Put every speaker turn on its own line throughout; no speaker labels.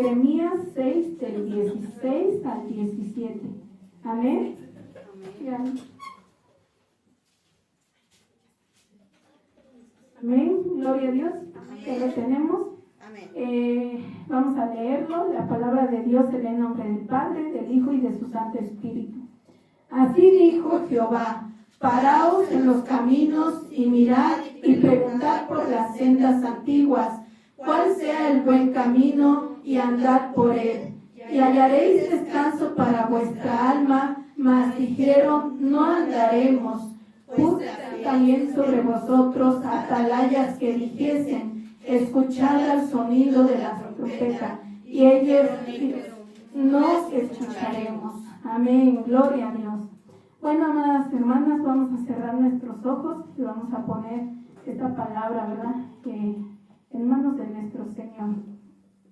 Jeremías 6, del 16 al 17. Amén. Amén. Amén. Gloria a Dios. Que lo tenemos. Vamos a leerlo. La palabra de Dios en el nombre del Padre, del Hijo y de su Santo Espíritu. Así dijo Jehová: paraos en los caminos y mirad y preguntad por las sendas antiguas, cuál sea el buen camino, y andad por él, y hallaréis descanso para vuestra alma. Mas dijeron: no andaremos. Puse también sobre vosotros atalayas que dijesen: escuchad al sonido de la trompeta. Y ellos nos escucharemos. Amén. Gloria a Dios. Bueno, amadas hermanas, vamos a cerrar nuestros ojos y vamos a poner esta palabra, ¿verdad?, que en manos de nuestro Señor.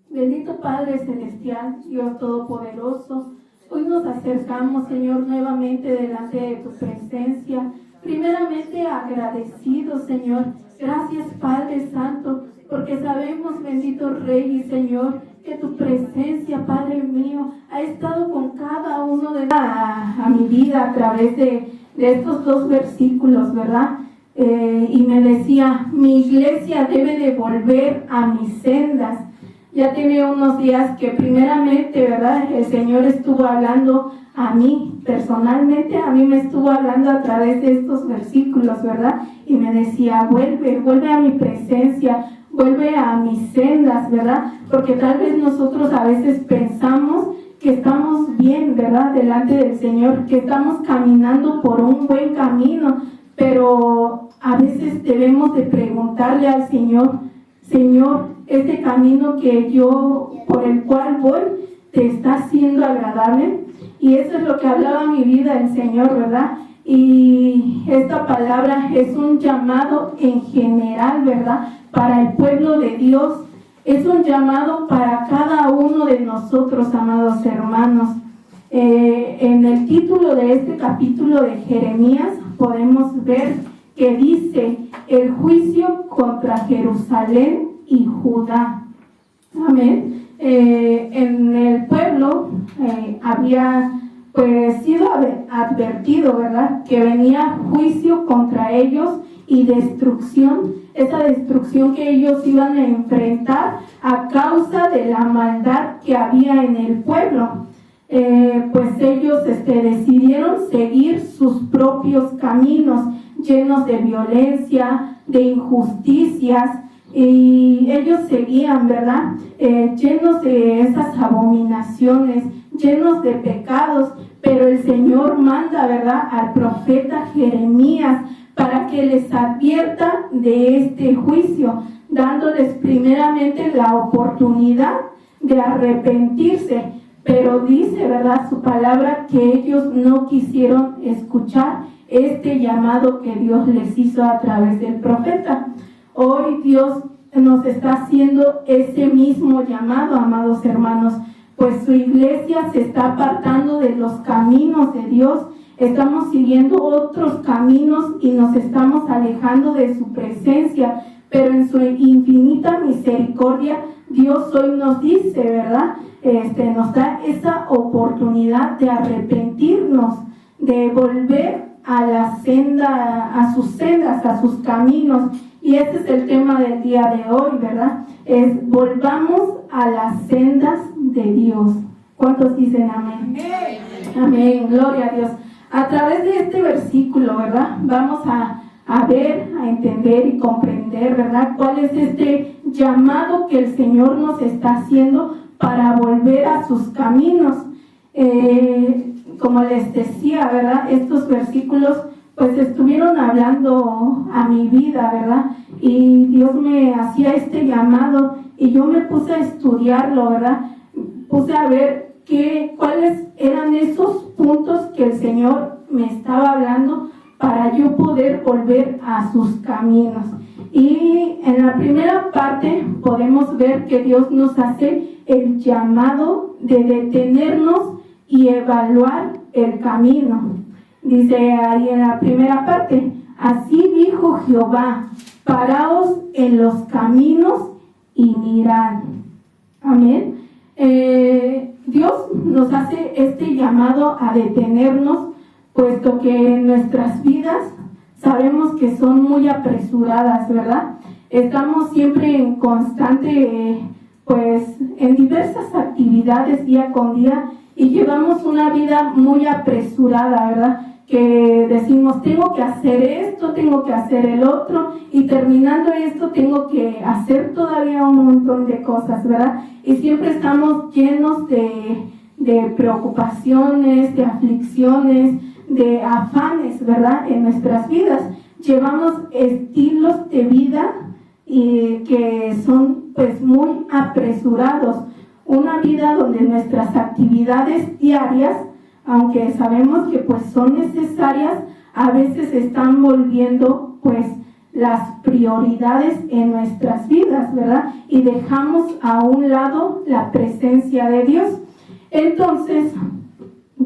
Bendito Padre Celestial, Dios Todopoderoso, hoy nos acercamos, Señor, nuevamente delante de tu presencia. Primeramente agradecidos, Señor. Gracias, Padre Santo, porque sabemos, bendito Rey y Señor, que tu presencia, Padre mío, ha estado con cada uno de a mi vida a través de estos dos versículos, ¿verdad? Y me decía: mi iglesia debe de volver a mis sendas. Ya tiene unos días que primeramente, ¿verdad?, el Señor estuvo hablando a mí, personalmente, a mí me estuvo hablando a través de estos versículos, ¿verdad? Y me decía: vuelve a mi presencia, vuelve a mis sendas, ¿verdad? Porque tal vez nosotros a veces pensamos que estamos bien, ¿verdad?, delante del Señor, que estamos caminando por un buen camino, pero a veces debemos de preguntarle al Señor: Señor, este camino que yo, por el cual voy, ¿te está siendo agradable? Y eso es lo que hablaba mi vida el Señor, ¿verdad? Y esta palabra es un llamado en general, ¿verdad?, para el pueblo de Dios. Es un llamado para cada uno de nosotros, amados hermanos. En el título de este capítulo de Jeremías podemos ver que dice: el juicio contra Jerusalén y Judá. Amén. En el pueblo había sido advertido, ¿verdad?, que venía juicio contra ellos y destrucción, esa destrucción que ellos iban a enfrentar a causa de la maldad que había en el pueblo. Pues ellos decidieron seguir sus propios caminos, llenos de violencia, de injusticias, y ellos seguían, ¿verdad?, llenos de esas abominaciones, llenos de pecados. Pero el Señor manda, ¿verdad?, al profeta Jeremías para que les advierta de este juicio, dándoles primeramente la oportunidad de arrepentirse. Pero dice, ¿verdad?, su palabra, que ellos no quisieron escuchar este llamado que Dios les hizo a través del profeta. Hoy Dios nos está haciendo ese mismo llamado, amados hermanos, pues su iglesia se está apartando de los caminos de Dios. Estamos siguiendo otros caminos y nos estamos alejando de su presencia, pero en su infinita misericordia Dios hoy nos dice, ¿verdad?, nos da esa oportunidad de arrepentirnos, de volver a la senda, a sus sendas, a sus caminos. Y ese es el tema del día de hoy, ¿verdad? Es: volvamos a las sendas de Dios. ¿Cuántos dicen amén? Amén. Amén, gloria a Dios. A través de este versículo, ¿verdad?, vamos a ver, a entender y comprender, ¿verdad?, cuál es este llamado que el Señor nos está haciendo para volver a sus caminos. Como les decía, ¿verdad?, estos versículos pues estuvieron hablando a mi vida, ¿verdad? Y Dios me hacía este llamado y yo me puse a estudiarlo, ¿verdad? Puse a ver cuáles eran esos puntos que el Señor me estaba hablando para yo poder volver a sus caminos. Y en la primera parte podemos ver que Dios nos hace el llamado de detenernos y evaluar el camino. Dice ahí en la primera parte: así dijo Jehová, paraos en los caminos y mirad. Amén. Dios nos hace este llamado a detenernos, puesto que nuestras vidas sabemos que son muy apresuradas, ¿verdad? Estamos siempre en constante, pues, en diversas actividades día con día y llevamos una vida muy apresurada, ¿verdad? Que decimos, tengo que hacer esto, tengo que hacer el otro, y terminando esto tengo que hacer todavía un montón de cosas, ¿verdad? Y siempre estamos llenos de preocupaciones, de aflicciones, de afanes, ¿verdad? En nuestras vidas. Llevamos estilos de vida que son pues muy apresurados. Una vida donde nuestras actividades diarias, aunque sabemos que pues son necesarias, a veces están volviendo pues las prioridades en nuestras vidas, ¿verdad? Y dejamos a un lado la presencia de Dios. Entonces,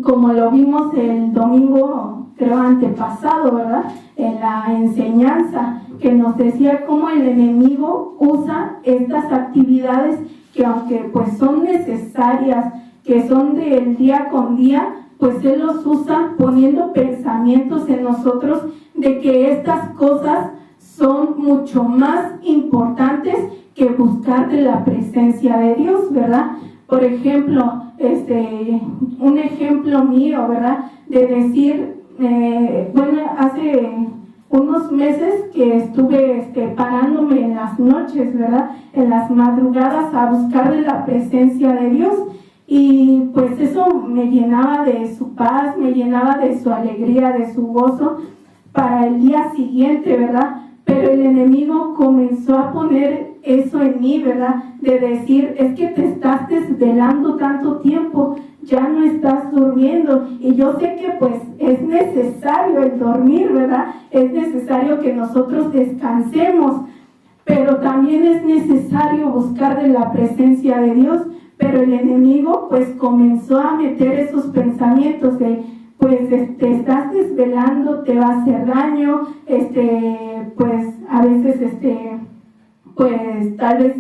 como lo vimos el domingo, creo antepasado, ¿verdad? En la enseñanza, que nos decía cómo el enemigo usa estas actividades que aunque pues son necesarias, que son del día con día, pues Él los usa poniendo pensamientos en nosotros de que estas cosas son mucho más importantes que buscar de la presencia de Dios, ¿verdad? Por ejemplo, un ejemplo mío, ¿verdad? De decir, hace unos meses que estuve parándome en las noches, ¿verdad? En las madrugadas a buscar de la presencia de Dios. Y pues eso me llenaba de su paz, me llenaba de su alegría, de su gozo para el día siguiente, ¿verdad? Pero el enemigo comenzó a poner eso en mí, ¿verdad? De decir, es que te estás desvelando tanto tiempo, ya no estás durmiendo. Y yo sé que pues es necesario el dormir, ¿verdad? Es necesario que nosotros descansemos, pero también es necesario buscar de la presencia de Dios. Pero el enemigo pues comenzó a meter esos pensamientos de pues te estás desvelando, te va a hacer daño, pues a veces pues tal vez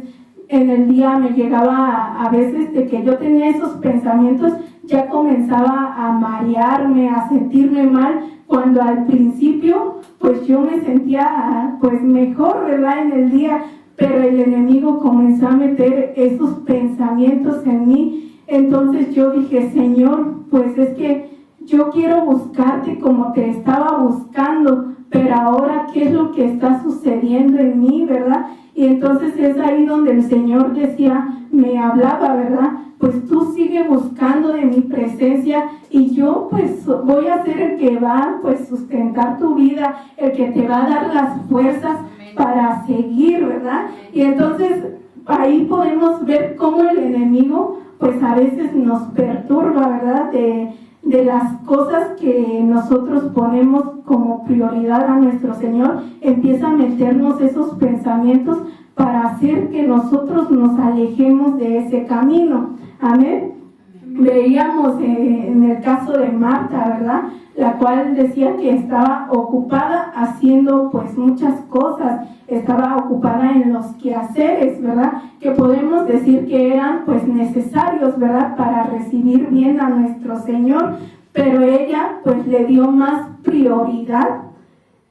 en el día me llegaba a veces de que yo tenía esos pensamientos, ya comenzaba a marearme, a sentirme mal, cuando al principio pues yo me sentía pues mejor, ¿verdad? En el día, pero el enemigo comenzó a meter esos pensamientos en mí. Entonces yo dije, Señor, pues es que yo quiero buscarte como te estaba buscando, pero ahora ¿qué es lo que está sucediendo en mí, verdad? Y entonces es ahí donde el Señor decía, me hablaba, ¿verdad? Pues tú sigue buscando de mi presencia y yo pues voy a ser el que va pues sustentar tu vida, el que te va a dar las fuerzas para seguir, ¿verdad? Y entonces ahí podemos ver cómo el enemigo pues a veces nos perturba, ¿verdad? De las cosas que nosotros ponemos como prioridad a nuestro Señor, empieza a meternos esos pensamientos para hacer que nosotros nos alejemos de ese camino. Amén. Veíamos en el caso de Marta, ¿verdad? La cual decía que estaba ocupada haciendo pues muchas cosas, estaba ocupada en los quehaceres, ¿verdad? Que podemos decir que eran pues necesarios, ¿verdad? Para recibir bien a nuestro Señor, pero ella pues le dio más prioridad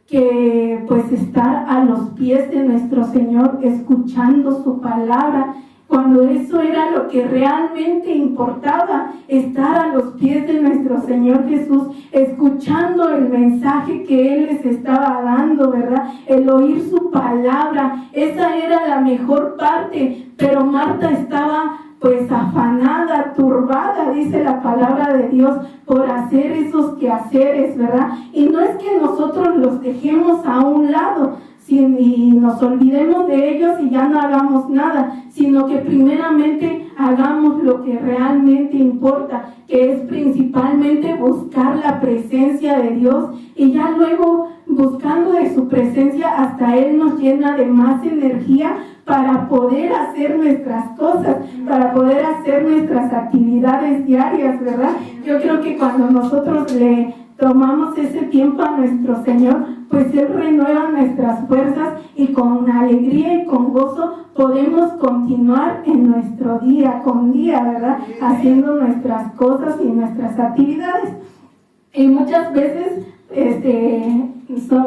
que pues estar a los pies de nuestro Señor, escuchando su palabra, cuando eso era lo que realmente importaba, estar a los pies de nuestro Señor Jesús, escuchando el mensaje que Él les estaba dando, ¿verdad? El oír su palabra, esa era la mejor parte, pero Marta estaba pues afanada, turbada, dice la palabra de Dios, por hacer esos quehaceres, ¿verdad? Y no es que nosotros los dejemos a un lado, y nos olvidemos de ellos y ya no hagamos nada, sino que primeramente hagamos lo que realmente importa, que es principalmente buscar la presencia de Dios, y ya luego buscando de su presencia hasta Él nos llena de más energía para poder hacer nuestras cosas, para poder hacer nuestras actividades diarias, ¿verdad? Yo creo que cuando nosotros le tomamos ese tiempo a nuestro Señor, pues Él renueva nuestras fuerzas y con alegría y con gozo podemos continuar en nuestro día con día, ¿verdad? Haciendo nuestras cosas y nuestras actividades. Y muchas veces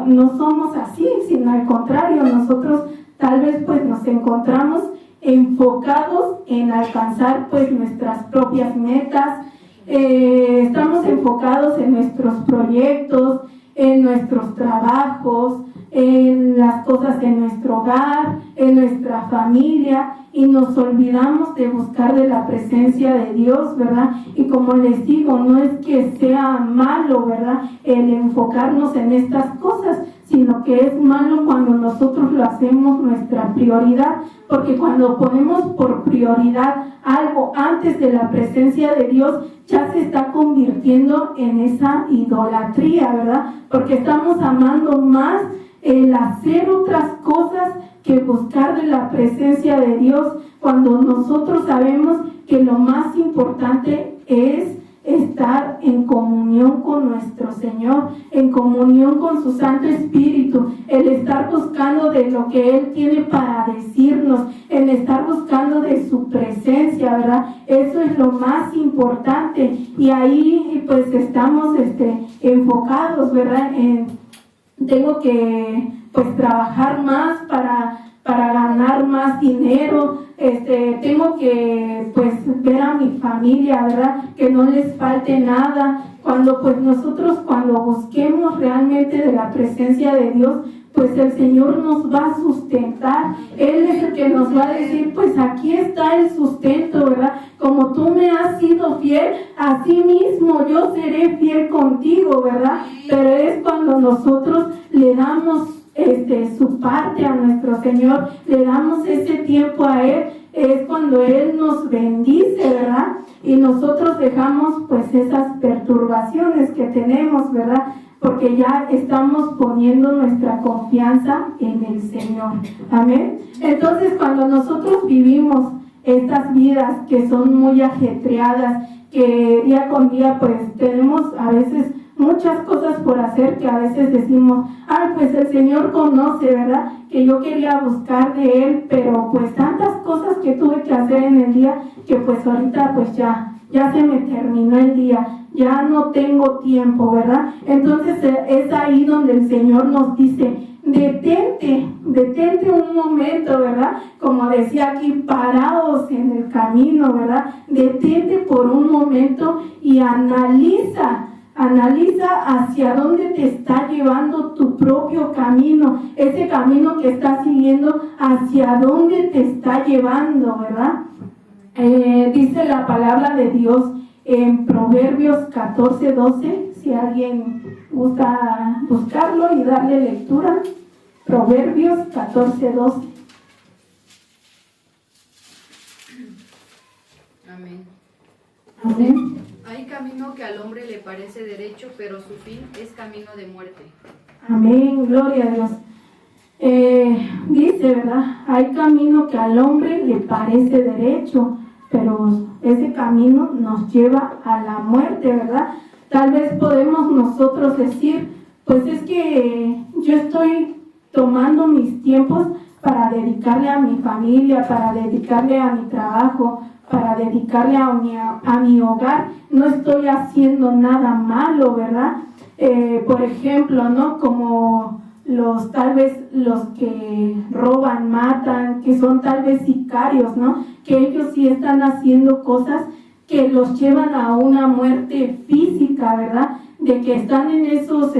no somos así, sino al contrario, nosotros tal vez pues nos encontramos enfocados en alcanzar pues nuestras propias metas, estamos enfocados en nuestros proyectos, en nuestros trabajos, en las cosas de nuestro hogar, en nuestra familia, y nos olvidamos de buscar de la presencia de Dios, ¿verdad? Y como les digo, no es que sea malo, ¿verdad?, el enfocarnos en estas cosas, sino que es malo cuando nosotros lo hacemos nuestra prioridad, porque cuando ponemos por prioridad algo antes de la presencia de Dios, ya se está convirtiendo en esa idolatría, ¿verdad? Porque estamos amando más el hacer otras cosas que buscar de la presencia de Dios, cuando nosotros sabemos que lo más importante es estar en comunión con nuestro Señor, en comunión con su Santo Espíritu, el estar buscando de lo que Él tiene para decirnos, el estar buscando de su presencia, ¿verdad? Eso es lo más importante, y ahí pues estamos enfocados, ¿verdad? Tengo que pues trabajar más para ganar más dinero, tengo que pues ver a mi familia, ¿verdad?, que no les falte nada. Cuando pues nosotros cuando busquemos realmente de la presencia de Dios, pues el Señor nos va a sustentar. Él es el que nos va a decir, pues aquí está el sustento, ¿verdad? Como tú me has sido fiel, así mismo yo seré fiel contigo, ¿verdad? Pero es cuando nosotros le damos su parte a nuestro Señor, le damos ese tiempo a Él, es cuando Él nos bendice, ¿verdad? Y nosotros dejamos pues esas perturbaciones que tenemos, ¿verdad? Porque ya estamos poniendo nuestra confianza en el Señor. Amén. Entonces, cuando nosotros vivimos estas vidas que son muy ajetreadas, que día con día pues tenemos a veces muchas cosas por hacer, que a veces decimos, ay, pues el Señor conoce, ¿verdad?, que yo quería buscar de Él, pero pues tantas cosas que tuve que hacer en el día, que pues ahorita pues ya se me terminó el día, ya no tengo tiempo, ¿verdad? Entonces es ahí donde el Señor nos dice, detente un momento, ¿verdad? Como decía aquí, paraos en el camino, ¿verdad? Detente por un momento y analiza hacia dónde te está llevando tu propio camino, ese camino que estás siguiendo, hacia dónde te está llevando, ¿verdad? Dice la palabra de Dios en Proverbios 14:12, si alguien gusta buscarlo y darle lectura. Proverbios 14:12.
Amén.
Amén.
Hay camino que al hombre le parece derecho, pero su fin es camino de muerte.
Amén, gloria a Dios. Dice, ¿verdad? Hay camino que al hombre le parece derecho, pero ese camino nos lleva a la muerte, ¿verdad? Tal vez podemos nosotros decir, pues es que yo estoy tomando mis tiempos para dedicarle a mi familia, para dedicarle a mi trabajo, para dedicarle a mi hogar, no estoy haciendo nada malo, ¿verdad? Por ejemplo, ¿no? Como tal vez los que roban, matan, que son tal vez sicarios, ¿no? Que ellos sí están haciendo cosas que los llevan a una muerte física, ¿verdad? De que están en esos,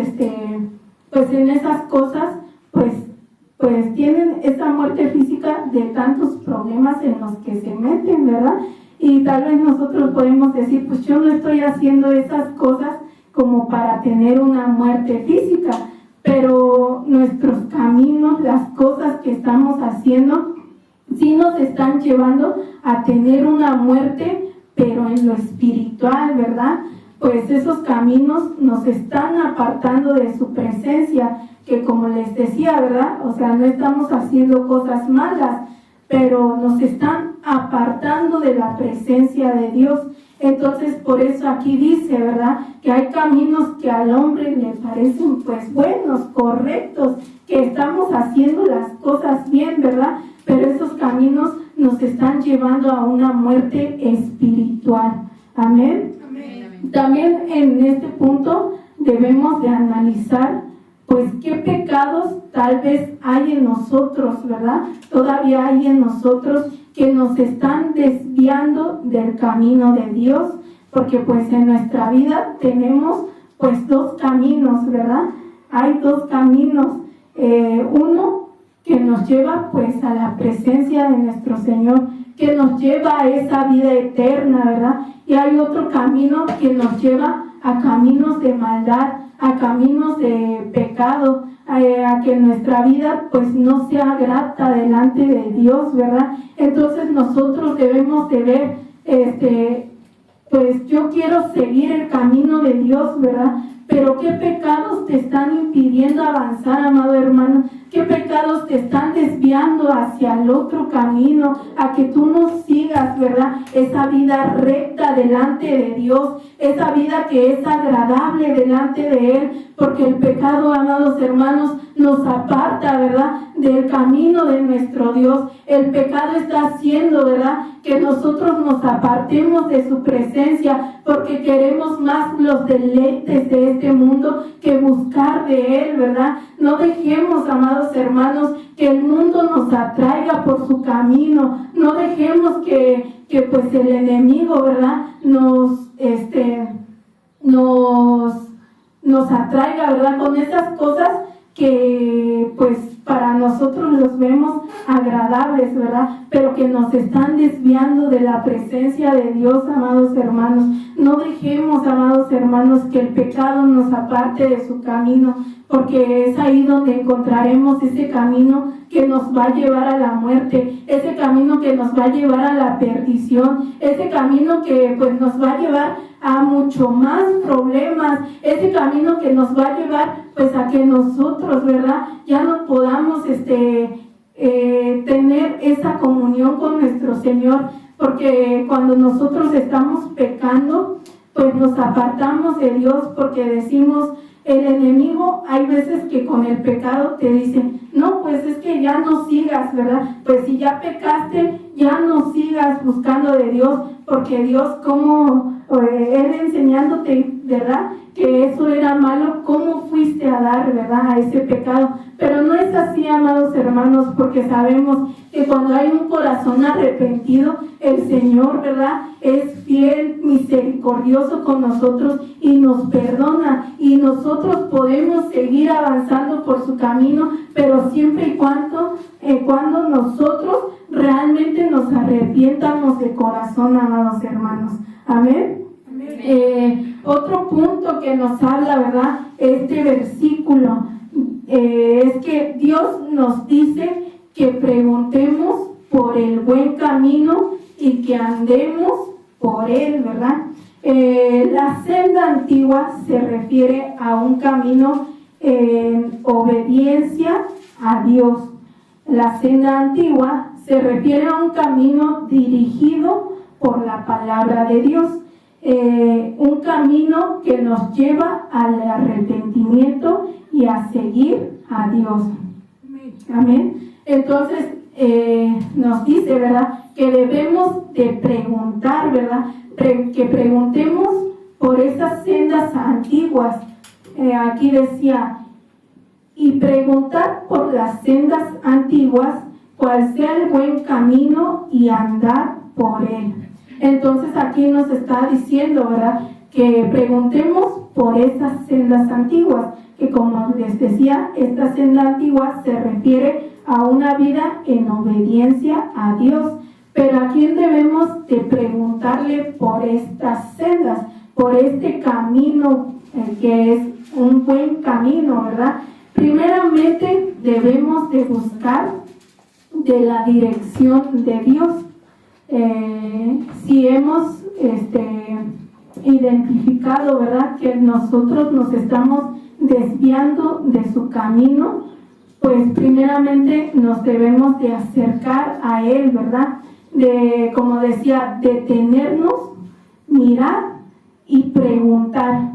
pues en esas cosas, pues tienen esa muerte física de tantos problemas en los que se meten, ¿verdad? Y tal vez nosotros podemos decir, pues yo no estoy haciendo esas cosas como para tener una muerte física, pero nuestros caminos, las cosas que estamos haciendo, sí nos están llevando a tener una muerte, pero en lo espiritual, ¿verdad? Pues esos caminos nos están apartando de su presencia, que como les decía, ¿verdad? O sea, no estamos haciendo cosas malas, pero nos están apartando de la presencia de Dios. Entonces, por eso aquí dice, ¿verdad?, que hay caminos que al hombre le parecen pues buenos, correctos, que estamos haciendo las cosas bien, ¿verdad? Pero esos caminos nos están llevando a una muerte espiritual. Amén.
Amén.
También en este punto debemos de analizar pues qué pecados tal vez hay en nosotros, ¿verdad? Todavía hay en nosotros que nos están desviando del camino de Dios, porque pues en nuestra vida tenemos pues dos caminos, ¿verdad? Hay dos caminos, uno que nos lleva pues a la presencia de nuestro Señor, que nos lleva a esa vida eterna, ¿verdad? Y hay otro camino que nos lleva a caminos de maldad, a caminos de pecado, a que nuestra vida pues no sea grata delante de Dios, ¿verdad? Entonces nosotros debemos de ver, pues yo quiero seguir el camino de Dios, ¿verdad? Pero ¿qué pecados te están impidiendo avanzar, amado hermano? ¿Qué pecados te están desviando hacia el otro camino? A que tú no sigas, ¿verdad?, esa vida recta delante de Dios, esa vida que es agradable delante de Él, porque el pecado, amados hermanos, nos aparta, ¿verdad?, del camino de nuestro Dios. El pecado está haciendo, ¿verdad?, que nosotros nos apartemos de su presencia, porque queremos más los deleites de este mundo que buscar de Él, ¿verdad? No dejemos, amados hermanos, que el mundo nos atraiga por su camino. No dejemos que pues el enemigo, ¿verdad?, nos atraiga, ¿verdad?, con esas cosas que pues para nosotros los vemos agradables, ¿verdad?, pero que nos están desviando de la presencia de Dios, amados hermanos. No dejemos, amados hermanos, que el pecado nos aparte de su camino, porque es ahí donde encontraremos ese camino que nos va a llevar a la muerte, ese camino que nos va a llevar a la perdición, ese camino que pues nos va a llevar a mucho más problemas, ese camino que nos va a llevar pues a que nosotros, ¿verdad?, ya no podamos tener esa comunión con nuestro Señor, porque cuando nosotros estamos pecando, pues nos apartamos de Dios, porque decimos, el enemigo hay veces que con el pecado te dice, no, pues es que ya no sigas, ¿verdad? Pues si ya pecaste, ya no sigas buscando de Dios, porque Dios, como Él enseñándote, ¿verdad?, que eso era malo, ¿cómo fuiste a dar, ¿verdad?, a ese pecado? Pero no es así, amados hermanos, porque sabemos que cuando hay un corazón arrepentido, el Señor, ¿verdad?, es fiel, misericordioso con nosotros y nos perdona, y nosotros podemos seguir avanzando por su camino, pero siempre y cuando nosotros realmente nos arrepientamos de corazón, amados hermanos. Amén. Otro punto que nos habla, ¿verdad?, este versículo, es que Dios nos dice que preguntemos por el buen camino y que andemos por él, ¿verdad? La senda antigua se refiere a un camino en obediencia a Dios. La senda antigua se refiere a un camino dirigido por la palabra de Dios. Un camino que nos lleva al arrepentimiento y a seguir a Dios. Amén. Entonces nos dice, ¿verdad?, que debemos de preguntar, ¿verdad?, que preguntemos por esas sendas antiguas. Aquí decía, y preguntar por las sendas antiguas, cuál sea el buen camino y andar por él. Entonces aquí nos está diciendo, ¿verdad?, que preguntemos por esas sendas antiguas, que como les decía, esta senda antigua se refiere a una vida en obediencia a Dios. Pero ¿a quién debemos de preguntarle por estas sendas, por este camino que es un buen camino, ¿verdad? Primeramente debemos de buscar de la dirección de Dios. Si hemos identificado, ¿verdad?, que nosotros nos estamos desviando de su camino, pues primeramente nos debemos de acercar a Él, ¿verdad? Como decía, detenernos, mirar y preguntar.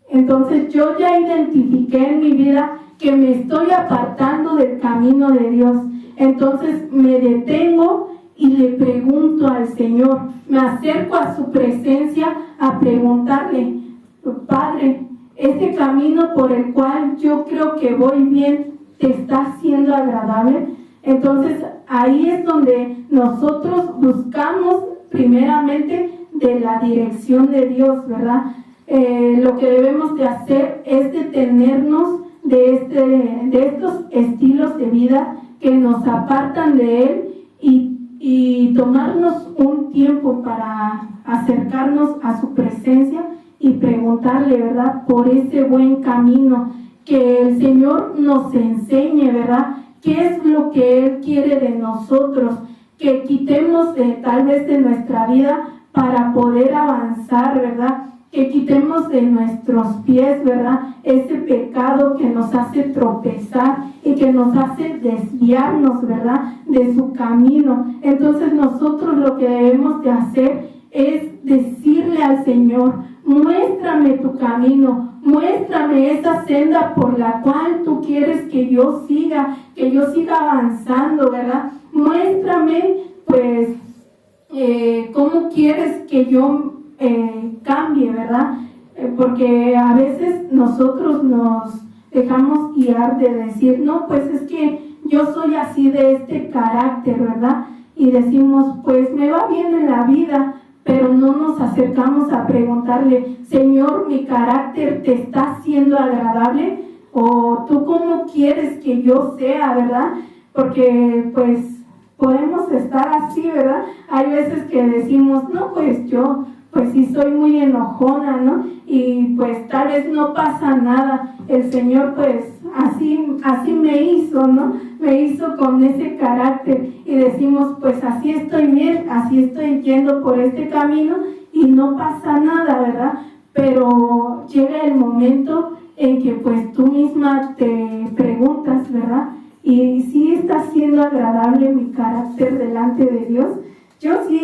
Entonces yo ya identifiqué en mi vida que me estoy apartando del camino de Dios. Entonces me detengo y le pregunto al Señor, me acerco a su presencia a preguntarle, Padre, este camino por el cual yo creo que voy bien, ¿te está siendo agradable? Entonces ahí es donde nosotros buscamos primeramente de la dirección de Dios, ¿verdad? Lo que debemos de hacer es detenernos de estos estilos de vida que nos apartan de Él y tomarnos un tiempo para acercarnos a su presencia y preguntarle, ¿verdad?, por ese buen camino, que el Señor nos enseñe, ¿verdad?, qué es lo que Él quiere de nosotros, que quitemos tal vez de nuestra vida para poder avanzar, ¿verdad?, que quitemos de nuestros pies, ¿verdad?, ese pecado que nos hace tropezar y que nos hace desviarnos, ¿verdad?, de su camino. Entonces nosotros lo que debemos de hacer es decirle al Señor, muéstrame tu camino, muéstrame esa senda por la cual tú quieres que yo siga avanzando, ¿verdad? Muéstrame, pues, cómo quieres que yo cambie, ¿verdad? Porque a veces nosotros nos dejamos guiar de decir, no, pues es que yo soy así de este carácter, ¿verdad? Y decimos, pues me va bien en la vida, pero no nos acercamos a preguntarle, Señor, ¿mi carácter te está siendo agradable? ¿O tú cómo quieres que yo sea, verdad? Porque pues podemos estar así, ¿verdad? Hay veces que decimos, no, pues yo pues sí soy muy enojona, ¿no? Y pues tal vez no pasa nada. El Señor pues así me hizo, ¿no? Me hizo con ese carácter y decimos, pues así estoy bien, así estoy yendo por este camino y no pasa nada, ¿verdad? Pero llega el momento en que pues tú misma te preguntas, ¿verdad? Y si está siendo agradable mi carácter delante de Dios. Yo sí,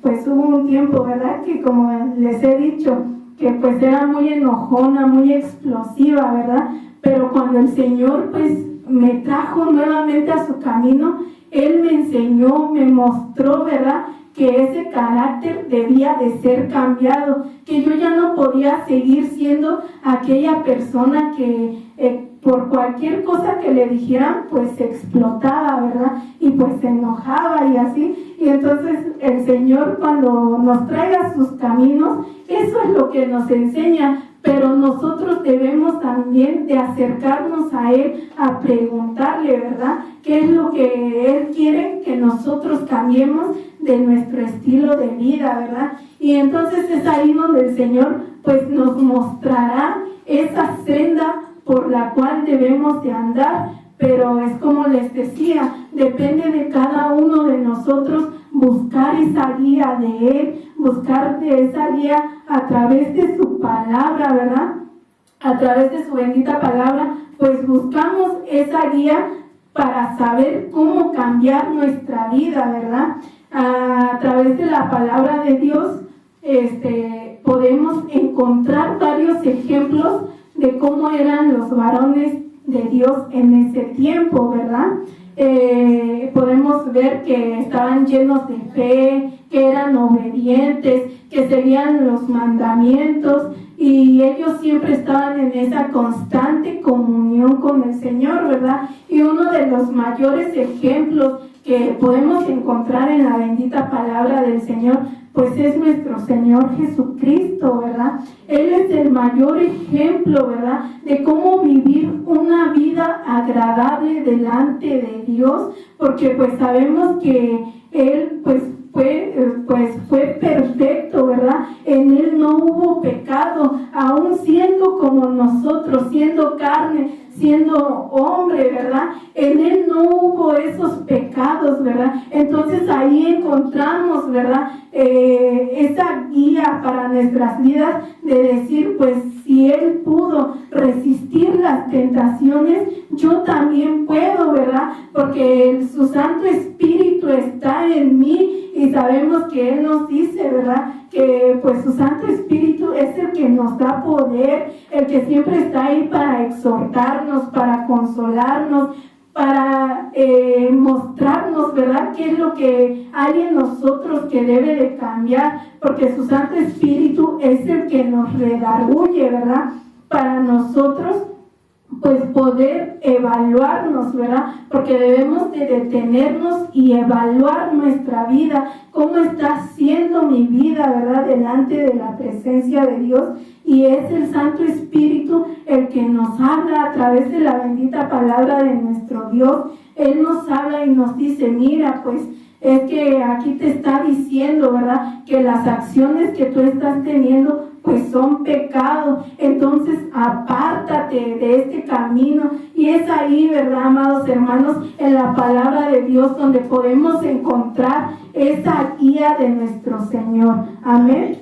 pues hubo un tiempo, ¿verdad?, que como les he dicho, que pues era muy enojona, muy explosiva, ¿verdad? Pero cuando el Señor pues me trajo nuevamente a su camino, Él me enseñó, me mostró, ¿verdad?, que ese carácter debía de ser cambiado, que yo ya no podía seguir siendo aquella persona que por cualquier cosa que le dijeran, pues se explotaba, ¿verdad? Y pues se enojaba y así. Y entonces el Señor, cuando nos traiga sus caminos, eso es lo que nos enseña, pero nosotros debemos también de acercarnos a Él, a preguntarle, ¿verdad?, qué es lo que Él quiere que nosotros cambiemos de nuestro estilo de vida, ¿verdad? Y entonces es ahí donde el Señor pues nos mostrará esa senda por la cual debemos de andar, pero es como les decía, depende de cada uno de nosotros buscar esa guía de Él, buscar de esa guía a través de su palabra, ¿verdad? A través de su bendita palabra, pues buscamos esa guía para saber cómo cambiar nuestra vida, ¿verdad? A través de la palabra de Dios, podemos encontrar varios ejemplos de cómo eran los varones de Dios en ese tiempo, ¿verdad? Podemos ver que estaban llenos de fe, que eran obedientes, que seguían los mandamientos y ellos siempre estaban en esa constante comunión con el Señor, ¿verdad? Y uno de los mayores ejemplos que podemos encontrar en la bendita palabra del Señor, pues es nuestro Señor Jesucristo, ¿verdad? Él es el mayor ejemplo, ¿verdad?, de cómo vivir una vida agradable delante de Dios, porque pues sabemos que Él fue perfecto, ¿verdad? En Él no hubo pecado, aún siendo como nosotros, siendo carne, siendo hombre, ¿verdad? En Él no hubo esos pecados, ¿verdad? Entonces ahí encontramos, ¿verdad?, esa guía para nuestras vidas de decir, pues si Él pudo resistir las tentaciones, yo también puedo, ¿verdad? Porque su Santo Espíritu está en mí y y sabemos que Él nos dice, ¿verdad?, que pues su Santo Espíritu es el que nos da poder, el que siempre está ahí para exhortarnos, para consolarnos, para mostrarnos, ¿verdad?, qué es lo que hay en nosotros que debe de cambiar, porque su Santo Espíritu es el que nos redarguye, ¿verdad?, para nosotros pues poder evaluarnos, ¿verdad? Porque debemos de detenernos y evaluar nuestra vida, cómo está siendo mi vida, ¿verdad?, delante de la presencia de Dios. Y es el Santo Espíritu el que nos habla a través de la bendita palabra de nuestro Dios. Él nos habla y nos dice, mira, pues es que aquí te está diciendo, ¿verdad?, que las acciones que tú estás teniendo pues son pecados, entonces apártate de este camino. Y es ahí, ¿verdad, amados hermanos, en la palabra de Dios donde podemos encontrar esa guía de nuestro Señor. Amén.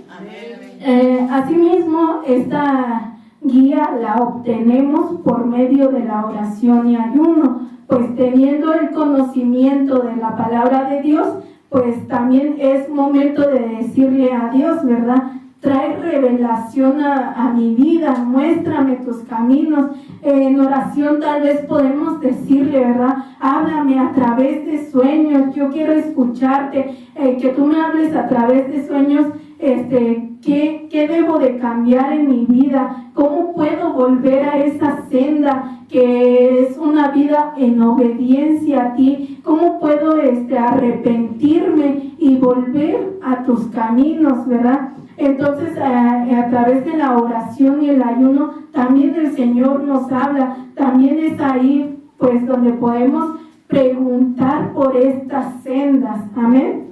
Asimismo, esta guía la obtenemos por medio de la oración y ayuno, pues teniendo el conocimiento de la palabra de Dios, pues también es momento de decirle a Dios, ¿verdad?, trae revelación a mi vida, muéstrame tus caminos. En oración tal vez podemos decirle, ¿verdad?, háblame a través de sueños, yo quiero escucharte, que tú me hables a través de sueños, ¿qué debo de cambiar en mi vida? ¿Cómo puedo volver a esa senda que es una vida en obediencia a ti? ¿Cómo puedo arrepentirme y volver a tus caminos, verdad? Entonces, a través de la oración y el ayuno, también el Señor nos habla. También es ahí, pues, donde podemos preguntar por estas sendas. Amén.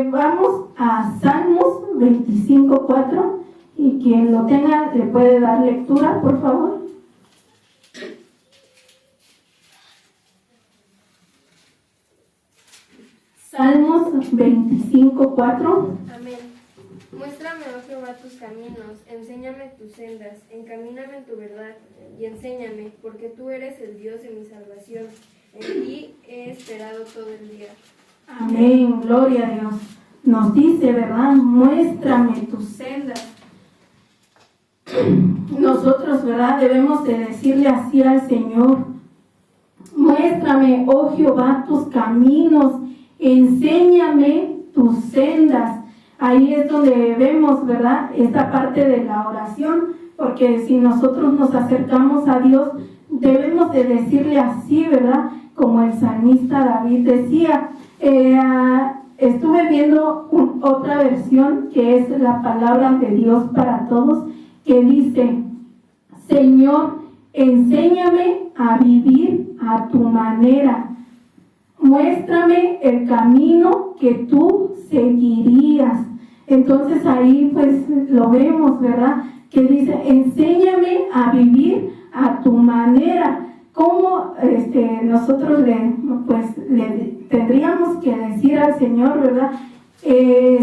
Vamos a Salmos 25:4, y quien lo tenga le puede dar lectura, por favor. Salmos 25:4.
Amén. Muéstrame, oh Jehová, tus caminos, enséñame tus sendas, encamíname en tu verdad y enséñame, porque tú eres el Dios de mi salvación. En ti he esperado todo el día.
Amén, gloria a Dios. Nos dice, ¿verdad?, muéstrame tus sendas. Nosotros, ¿verdad?, debemos de decirle así al Señor: muéstrame, oh Jehová, tus caminos, enséñame tus sendas. Ahí es donde vemos, ¿verdad?, esta parte de la oración, porque si nosotros nos acercamos a Dios, debemos de decirle así, ¿verdad?, como el salmista David decía. Estuve viendo otra versión que es la palabra de Dios para todos, que dice: Señor, enséñame a vivir a tu manera. Muéstrame el camino que tú seguirías. Entonces ahí pues lo vemos, ¿verdad?, que dice: enséñame a vivir a tu manera. ¿Cómo nosotros le tendríamos que decir al Señor, ¿verdad?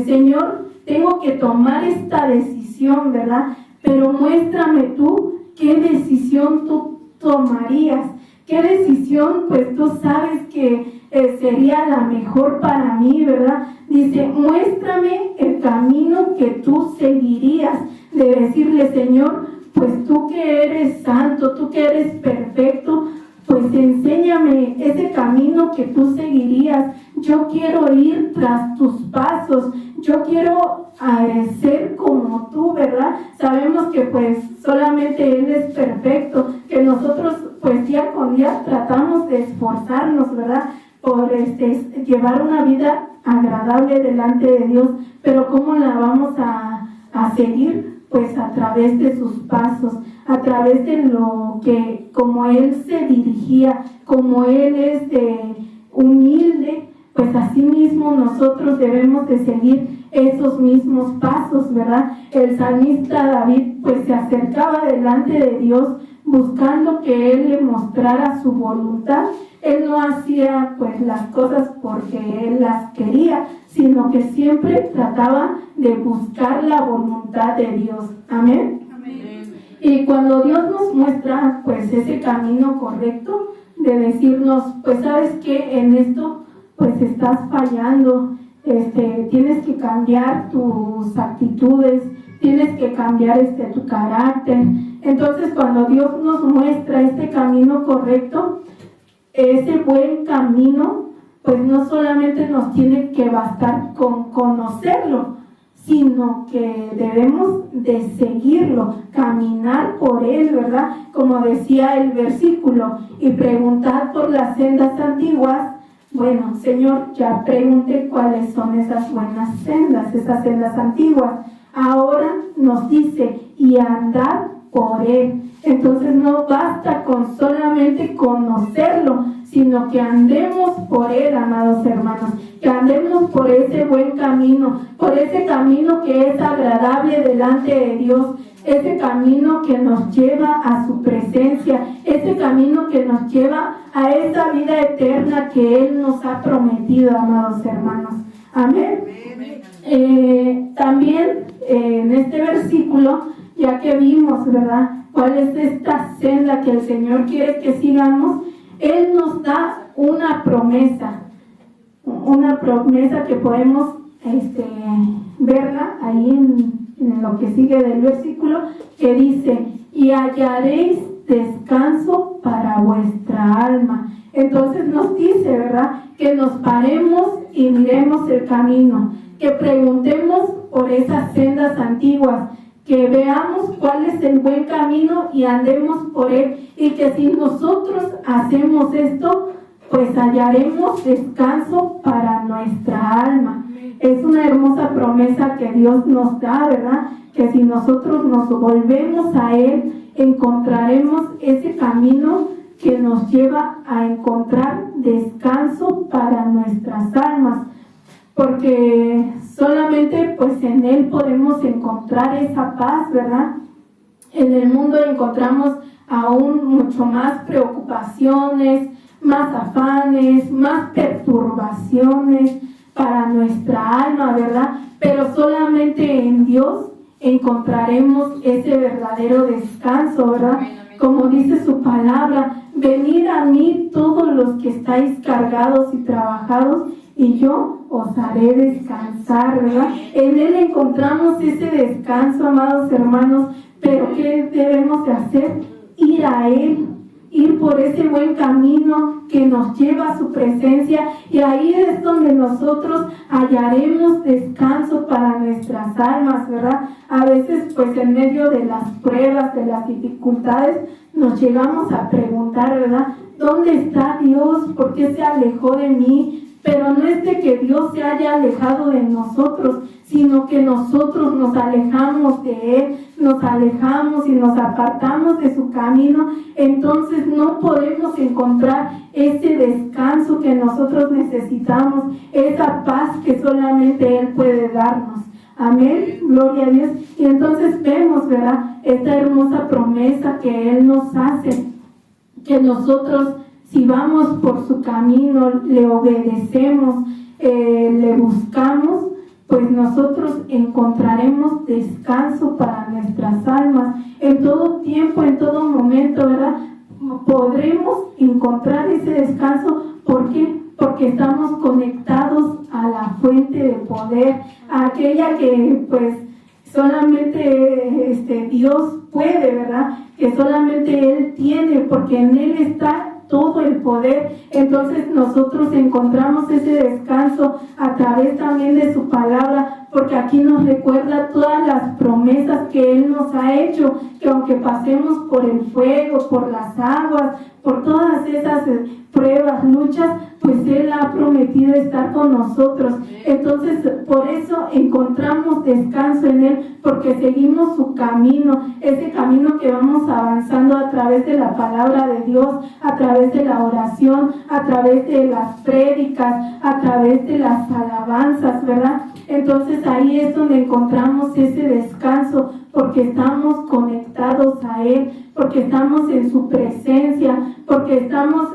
Señor, tengo que tomar esta decisión, ¿verdad? Pero muéstrame tú qué decisión tú tomarías. ¿Qué decisión, pues tú sabes que sería la mejor para mí, ¿verdad? Dice: muéstrame el camino que tú seguirías. De decirle: Señor, pues tú que eres santo, tú que eres perfecto, pues enséñame ese camino que tú seguirías. Yo quiero ir tras tus pasos, yo quiero ser como tú, ¿verdad? Sabemos que pues solamente Él es perfecto, que nosotros pues día con día tratamos de esforzarnos, ¿verdad?, por llevar una vida agradable delante de Dios, pero ¿cómo la vamos a seguir? Pues a través de sus pasos, a través de lo que, como Él se dirigía, como Él es humilde, pues así mismo nosotros debemos de seguir esos mismos pasos, ¿verdad? El salmista David pues se acercaba delante de Dios buscando que Él le mostrara su voluntad. Él no hacía pues las cosas porque Él las quería, sino que siempre trataba de buscar la voluntad de Dios. Amén.
Amén.
Y cuando Dios nos muestra pues ese camino correcto de decirnos: pues sabes que en esto pues estás fallando, tienes que cambiar tus actitudes, tienes que cambiar tu carácter. Entonces, cuando Dios nos muestra este camino correcto, ese buen camino, pues no solamente nos tiene que bastar con conocerlo, sino que debemos de seguirlo, caminar por él, ¿verdad? Como decía el versículo, y preguntar por las sendas antiguas. Bueno, Señor, ya pregunté cuáles son esas buenas sendas, esas sendas antiguas. Ahora nos dice, y andar por él. Entonces no basta con solamente conocerlo, sino que andemos por él, amados hermanos, que andemos por ese buen camino, por ese camino que es agradable delante de Dios, ese camino que nos lleva a su presencia, ese camino que nos lleva a esa vida eterna que Él nos ha prometido, amados hermanos. Amén. También en este versículo, ya que vimos, ¿verdad?, cuál es esta senda que el Señor quiere que sigamos, Él nos da una promesa que podemos verla ahí en lo que sigue del versículo, que dice, y hallaréis descanso para vuestra alma. Entonces nos dice, ¿verdad?, que nos paremos y miremos el camino, que preguntemos por esas sendas antiguas, que veamos cuál es el buen camino y andemos por él, y que si nosotros hacemos esto, pues hallaremos descanso para nuestra alma. Es una hermosa promesa que Dios nos da, ¿verdad? Que si nosotros nos volvemos a él, encontraremos ese camino que nos lleva a encontrar descanso para nuestras almas, porque solamente pues en él podemos encontrar esa paz, ¿verdad? En el mundo encontramos aún mucho más preocupaciones, más afanes, más perturbaciones para nuestra alma, ¿verdad? Pero solamente en Dios encontraremos ese verdadero descanso, ¿verdad? Como dice su palabra, venid a mí todos los que estáis cargados y trabajados, y yo os haré descansar, ¿verdad? En Él encontramos ese descanso, amados hermanos, pero ¿qué debemos de hacer? Ir a Él, ir por ese buen camino que nos lleva a su presencia, y ahí es donde nosotros hallaremos descanso para nuestras almas, ¿verdad? A veces, pues en medio de las pruebas, de las dificultades, nos llegamos a preguntar, ¿verdad?, ¿dónde está Dios? ¿Por qué se alejó de mí? Pero no es de que Dios se haya alejado de nosotros, sino que nosotros nos alejamos de Él, nos alejamos y nos apartamos de su camino. Entonces no podemos encontrar ese descanso que nosotros necesitamos, esa paz que solamente Él puede darnos. Amén, gloria a Dios. Y entonces vemos, ¿verdad?, esta hermosa promesa que Él nos hace, que nosotros, si vamos por su camino, le obedecemos, le buscamos, pues nosotros encontraremos descanso para nuestras almas. En todo tiempo, en todo momento, ¿verdad?, podremos encontrar ese descanso. ¿Por qué? Porque estamos conectados a la fuente de poder, a aquella que pues solamente Dios puede, ¿verdad?, que solamente Él tiene, porque en Él está todo el poder. Entonces nosotros encontramos ese descanso a través también de su palabra, porque aquí nos recuerda todas las promesas que Él nos ha hecho, que aunque pasemos por el fuego, por las aguas, por todas esas pruebas, luchas, pues Él ha prometido estar con nosotros. Entonces por eso encontramos descanso en Él, porque seguimos su camino, ese camino que vamos avanzando a través de la palabra de Dios, a través de la oración, a través de las prédicas, a través de las alabanzas, ¿verdad? Entonces ahí es donde encontramos ese descanso, porque estamos conectados a Él, porque estamos en su presencia, porque estamos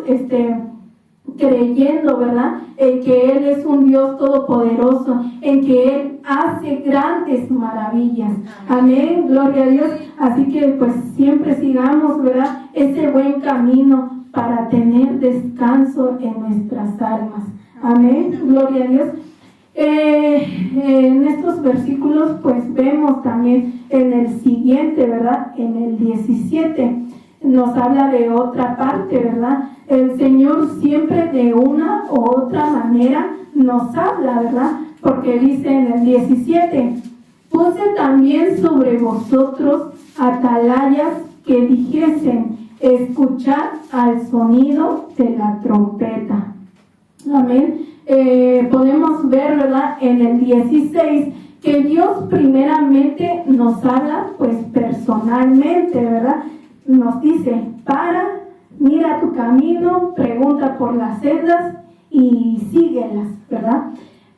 creyendo, ¿verdad?, en que Él es un Dios todopoderoso, en que Él hace grandes maravillas. Amén, gloria a Dios. Así que pues siempre sigamos, ¿verdad?, ese buen camino para tener descanso en nuestras almas. Amén, gloria a Dios. En estos versículos pues vemos también en el siguiente, ¿verdad? En el 17 nos habla de otra parte, ¿verdad? El Señor siempre de una u otra manera nos habla, ¿verdad? Porque dice en el 17: puse también sobre vosotros atalayas que dijesen: escuchad al sonido de la trompeta. Amén. Podemos ver, ¿verdad?, en el 16 que Dios primeramente nos habla pues personalmente, ¿verdad? Nos dice: mira tu camino, pregunta por las sendas y síguelas, ¿verdad?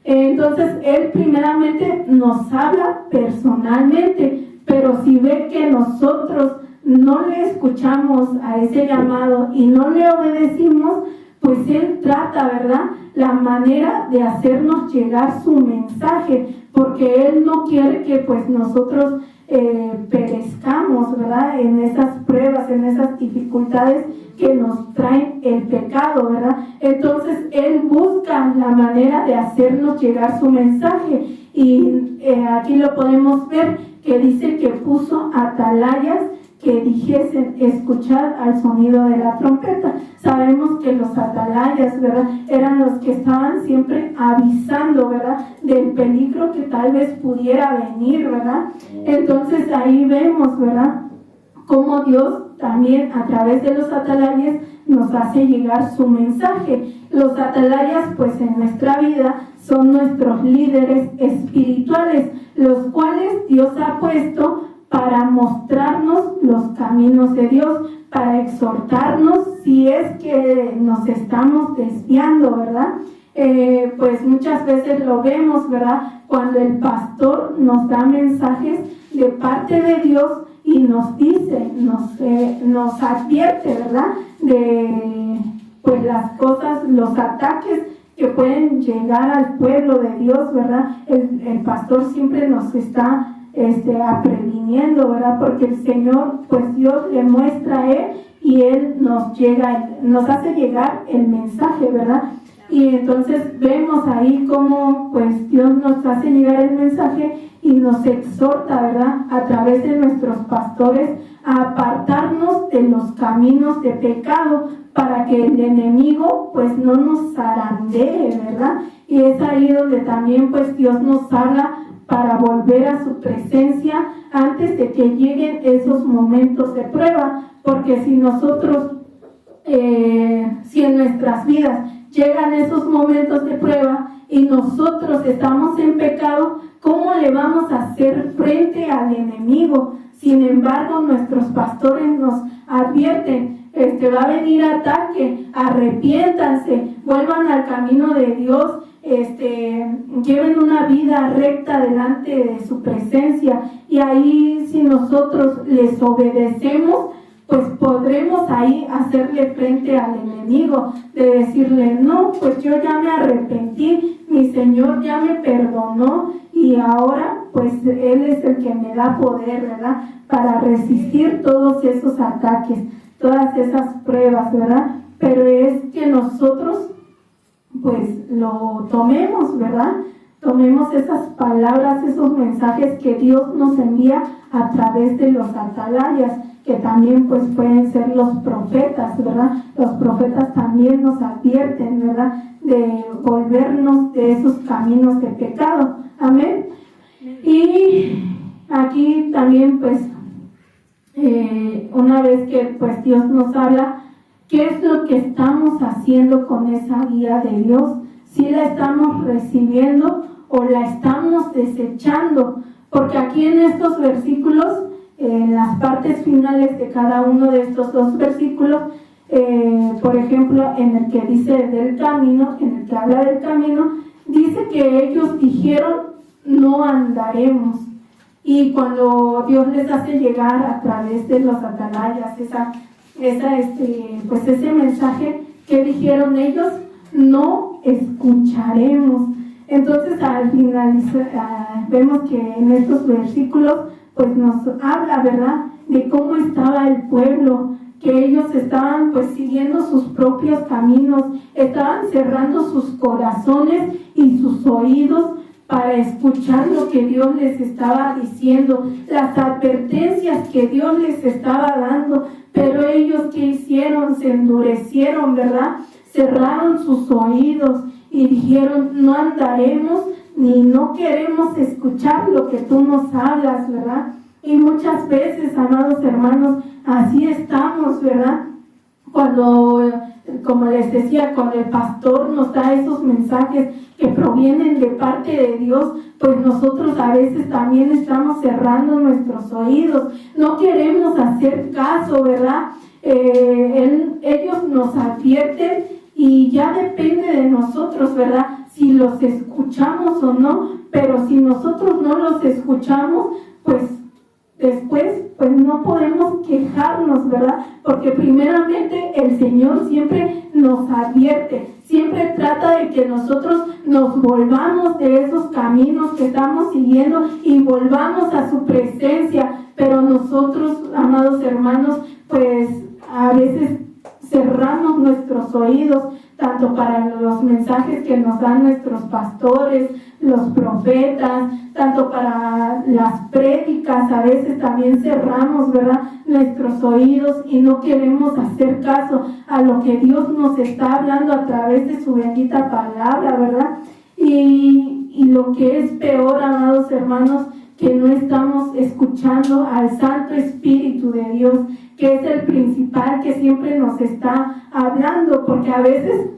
Entonces Él primeramente nos habla personalmente, pero si ve que nosotros no le escuchamos a ese llamado y no le obedecimos, pues Él trata, ¿verdad?, la manera de hacernos llegar su mensaje, porque Él no quiere que pues nosotros perezcamos, ¿verdad?, en esas pruebas, en esas dificultades que nos traen el pecado, ¿verdad? Entonces Él busca la manera de hacernos llegar su mensaje, y aquí lo podemos ver, que dice que puso atalayas que dijesen: escuchad al sonido de la trompeta. Sabemos que los atalayas, ¿verdad?, eran los que estaban siempre avisando, ¿verdad?, del peligro que tal vez pudiera venir, ¿verdad? Entonces ahí vemos, ¿verdad?, cómo Dios también a través de los atalayas nos hace llegar su mensaje. Los atalayas pues en nuestra vida son nuestros líderes espirituales, los cuales Dios ha puesto para mostrarnos los caminos de Dios, para exhortarnos si es que nos estamos desviando, ¿verdad? Pues muchas veces lo vemos, ¿verdad?, cuando el pastor nos da mensajes de parte de Dios y nos dice, nos advierte, ¿verdad?, de pues las cosas, los ataques que pueden llegar al pueblo de Dios, ¿verdad? El pastor siempre nos está previniendo, ¿verdad? Porque el Señor, pues Dios le muestra a Él y Él nos hace llegar el mensaje, ¿verdad? Y entonces vemos ahí cómo pues Dios nos hace llegar el mensaje y nos exhorta, ¿verdad?, a través de nuestros pastores a apartarnos de los caminos de pecado para que el enemigo pues no nos zarandee, ¿verdad? Y es ahí donde también pues Dios nos habla para volver a su presencia antes de que lleguen esos momentos de prueba, porque si nosotros, si en nuestras vidas llegan esos momentos de prueba y nosotros estamos en pecado, ¿cómo le vamos a hacer frente al enemigo? Sin embargo, nuestros pastores nos advierten: va a venir ataque, arrepiéntanse, vuelvan al camino de Dios, lleven una vida recta delante de su presencia, y ahí si nosotros les obedecemos, pues podremos ahí hacerle frente al enemigo, de decirle: no, pues yo ya me arrepentí, mi Señor ya me perdonó y ahora pues Él es el que me da poder, ¿verdad?, para resistir todos esos ataques, todas esas pruebas, ¿verdad? Pero es que nosotros pues lo tomemos, ¿verdad? Tomemos esas palabras, esos mensajes que Dios nos envía a través de los atalayas, que también pues pueden ser los profetas, ¿verdad? Los profetas también nos advierten, ¿verdad?, de volvernos de esos caminos de pecado. Amén. Y aquí también pues una vez que pues Dios nos habla, ¿qué es lo que estamos haciendo con esa guía de Dios? ¿Si la estamos recibiendo o la estamos desechando? Porque aquí en estos versículos, en las partes finales de cada uno de estos dos versículos, por ejemplo, en el que dice del camino, en el que habla del camino, dice que ellos dijeron: no andaremos. Y cuando Dios les hace llegar a través de los atalayas pues ese mensaje, que dijeron ellos: no escucharemos. Entonces al finalizar vemos que en estos versículos pues nos habla, ¿verdad?, de cómo estaba el pueblo, que ellos estaban pues siguiendo sus propios caminos, estaban cerrando sus corazones y sus oídos para escuchar lo que Dios les estaba diciendo, las advertencias que Dios les estaba dando, pero ellos ¿qué hicieron? Se endurecieron, ¿verdad? Cerraron sus oídos y dijeron, no andaremos ni no queremos escuchar lo que tú nos hablas, ¿verdad? Y muchas veces, amados hermanos, así estamos, ¿verdad? Cuando, como les decía, cuando el pastor nos da esos mensajes que provienen de parte de Dios, pues nosotros a veces también estamos cerrando nuestros oídos, no queremos hacer caso, ¿verdad? Ellos nos advierten y ya depende de nosotros, ¿verdad? Si los escuchamos o no, pero si nosotros no los escuchamos, pues después, pues no podemos quejarnos, ¿verdad? Porque primeramente el Señor siempre nos advierte, siempre trata de que nosotros nos volvamos de esos caminos que estamos siguiendo y volvamos a su presencia. Pero nosotros, amados hermanos, pues a veces cerramos nuestros oídos, tanto para los mensajes que nos dan nuestros pastores, los profetas, tanto para las prédicas, a veces también cerramos, ¿verdad?, nuestros oídos y no queremos hacer caso a lo que Dios nos está hablando a través de su bendita palabra, ¿verdad? Y lo que es peor, amados hermanos, que no estamos escuchando al Santo Espíritu de Dios, que es el principal que siempre nos está hablando, porque a veces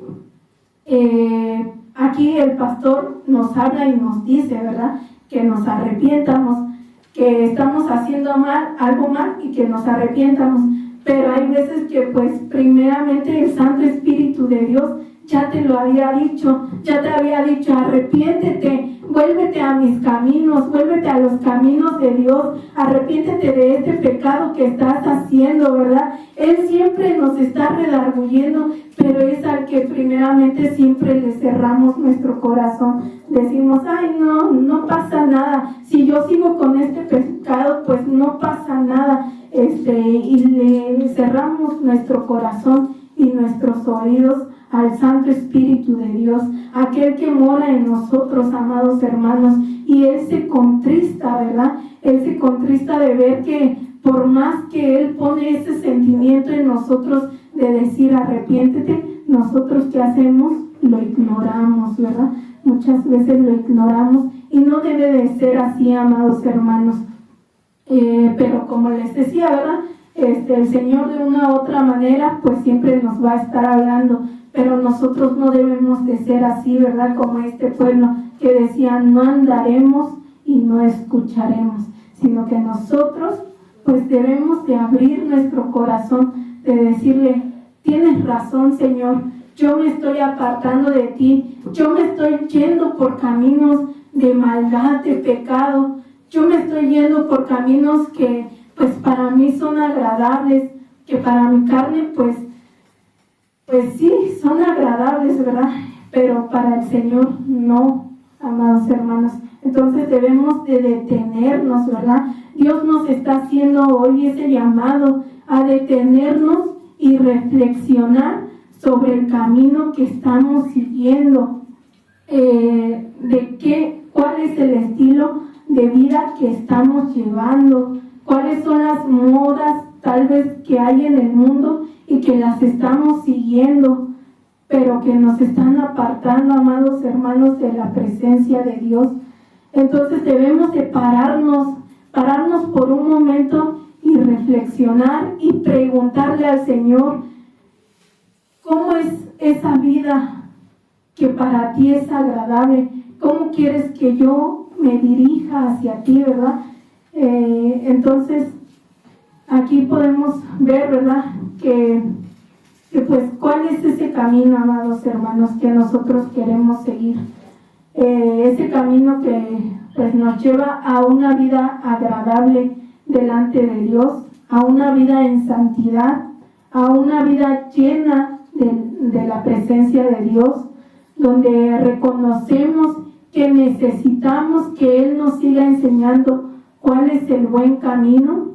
aquí el pastor nos habla y nos dice, ¿verdad?, que nos arrepientamos, que estamos haciendo mal, algo mal y que nos arrepientamos, pero hay veces que pues primeramente el Santo Espíritu de Dios ya te lo había dicho, arrepiéntete, vuélvete a mis caminos, vuélvete a los caminos de Dios, arrepiéntete de este pecado que estás haciendo, ¿verdad? Él siempre nos está redarguyendo, pero es al que primeramente siempre le cerramos nuestro corazón. Decimos, ay, no pasa nada, si yo sigo con este pecado, pues no pasa nada, y le cerramos nuestro corazón y nuestros oídos al Santo Espíritu de Dios, aquel que mora en nosotros, amados hermanos, y Él se contrista, ¿verdad? Él se contrista de ver que por más que Él pone ese sentimiento en nosotros de decir arrepiéntete, nosotros ¿qué hacemos? Lo ignoramos, ¿verdad? Muchas veces lo ignoramos y no debe de ser así, amados hermanos. Pero como les decía, ¿verdad? El Señor de una u otra manera pues siempre nos va a estar hablando, pero nosotros no debemos de ser así, ¿verdad? Como este pueblo que decía, no andaremos y no escucharemos, sino que nosotros pues debemos de abrir nuestro corazón, de decirle, tienes razón, Señor, yo me estoy apartando de ti, yo me estoy yendo por caminos de maldad, de pecado, yo me estoy yendo por caminos que pues para mí son agradables, que para mi carne pues sí, son agradables, ¿verdad? Pero para el Señor no, amados hermanos. Entonces debemos de detenernos, ¿verdad? Dios nos está haciendo hoy ese llamado a detenernos y reflexionar sobre el camino que estamos siguiendo, cuál es el estilo de vida que estamos llevando, cuáles son las modas tal vez que hay en el mundo y que las estamos siguiendo, pero que nos están apartando, amados hermanos, de la presencia de Dios. Entonces debemos de pararnos por un momento y reflexionar y preguntarle al Señor, ¿cómo es esa vida que para ti es agradable? ¿Cómo quieres que yo me dirija hacia ti, verdad? Entonces, aquí podemos ver, ¿verdad?, que pues cuál es ese camino, amados hermanos, que nosotros queremos seguir. Ese camino que pues nos lleva a una vida agradable delante de Dios, a una vida en santidad, a una vida llena de la presencia de Dios, donde reconocemos que necesitamos que Él nos siga enseñando cuál es el buen camino.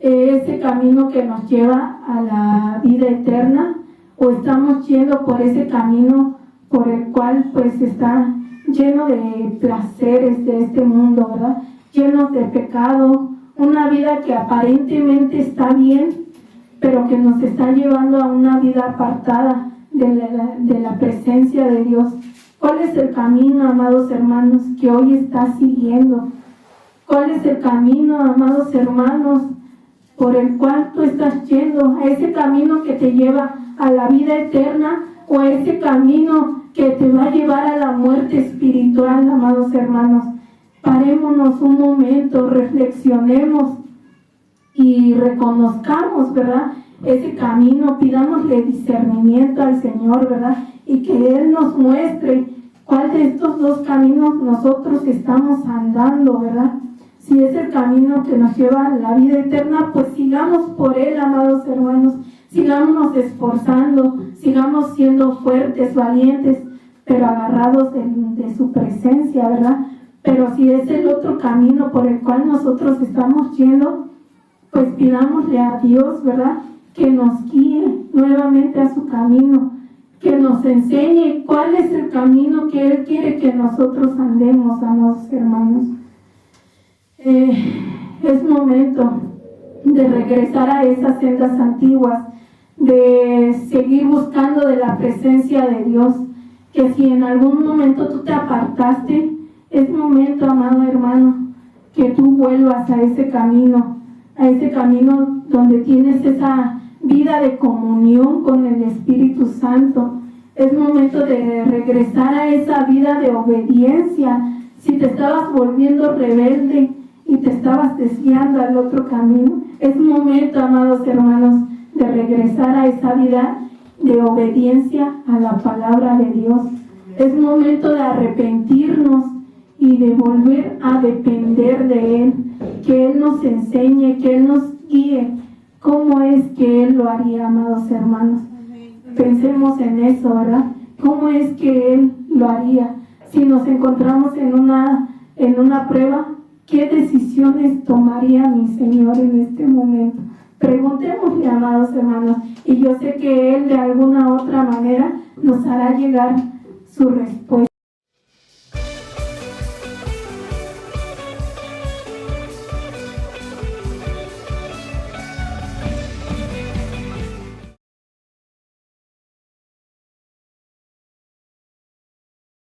ese camino que nos lleva a la vida eterna, o estamos yendo por ese camino por el cual pues está lleno de placeres de este mundo, ¿verdad? Llenos de pecado, una vida que aparentemente está bien, pero que nos está llevando a una vida apartada de la presencia de Dios. ¿Cuál es el camino, amados hermanos, que hoy estás siguiendo? ¿Cuál es el camino, amados hermanos, por el cual tú estás yendo? ¿A ese camino que te lleva a la vida eterna o a ese camino que te va a llevar a la muerte espiritual, amados hermanos? Parémonos un momento, reflexionemos y reconozcamos, ¿verdad?, ese camino, pidámosle discernimiento al Señor, ¿verdad?, y que Él nos muestre cuál de estos dos caminos nosotros estamos andando, ¿verdad? Si es el camino que nos lleva a la vida eterna, pues sigamos por Él, amados hermanos, sigámonos esforzando, sigamos siendo fuertes, valientes, pero agarrados de su presencia, ¿verdad? Pero si es el otro camino por el cual nosotros estamos yendo, pues pidámosle a Dios, ¿verdad?, que nos guíe nuevamente a su camino, que nos enseñe cuál es el camino que Él quiere que nosotros andemos, amados hermanos. Es momento de regresar a esas sendas antiguas, de seguir buscando de la presencia de Dios, que si en algún momento tú te apartaste, es momento, amado hermano, que tú vuelvas a ese camino donde tienes esa vida de comunión con el Espíritu Santo. Es momento de regresar a esa vida de obediencia. Si te estabas volviendo rebelde y te estabas desviando al otro camino, es momento, amados hermanos, de regresar a esa vida de obediencia a la palabra de Dios. Es momento de arrepentirnos y de volver a depender de Él, que Él nos enseñe, que Él nos guíe. ¿Cómo es que Él lo haría, amados hermanos? Pensemos en eso, ¿verdad? ¿Cómo es que Él lo haría? Si nos encontramos en una prueba, ¿qué decisiones tomaría mi Señor en este momento? Preguntémosle, amados hermanos, y yo sé que Él de alguna otra manera nos hará llegar su respuesta.